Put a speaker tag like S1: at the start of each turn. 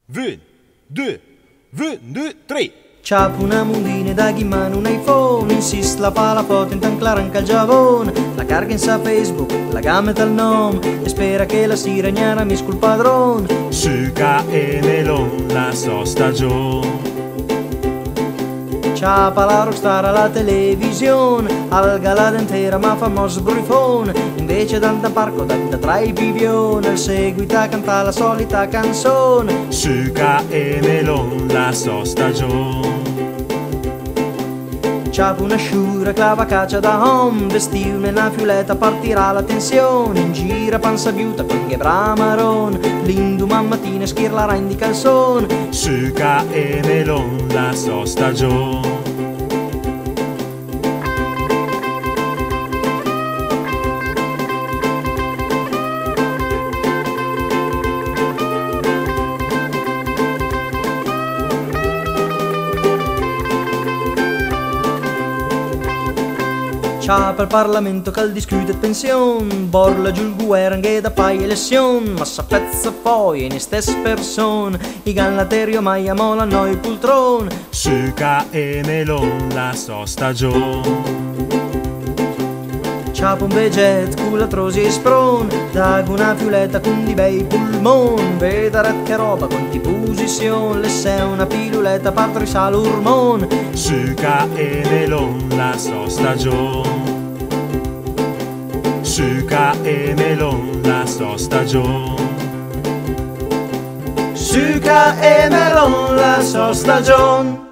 S1: 1, 2, 1, 2, 3.
S2: C'ha una mundina da in mano un iPhone, insiste la fa la foto in tan clara anche il giavone, la carga in sa Facebook, la gamma tal nome e spera che la siragnara mi scul padron.
S1: Suca e melon la so stagione.
S2: C'ha la rockstar alla televisione, al galada intera ma famoso brifone, invece dal parco da tra i bivioni, il seguita canta la solita canzone.
S1: Suca e melon la so stagione.
S2: C'ha una sciura clava caccia da home, vestiu nella fiuletta partirà la tensione, in gira panza biuta con ghebra marron, l'induma mattina schirlarà in di calzone.
S1: Suca e melon la so stagione.
S2: C'ha per Parlamento che discute pension, borla giù il guerra che da fai elezione, ma sapezza poi in stesse persone, i ganlaterio mai amola noi poltrone.
S1: Suca e melon la so stagione.
S2: C'ha un veget con la trosi e spron, da una fiuletta con di bei pulmon, vedere che roba con ti posizione, le sei una piluletta per risale l'ormone.
S1: Suca e melon la so stagione. Suca e melon la so stagione.
S2: Suca e melon la so stagione.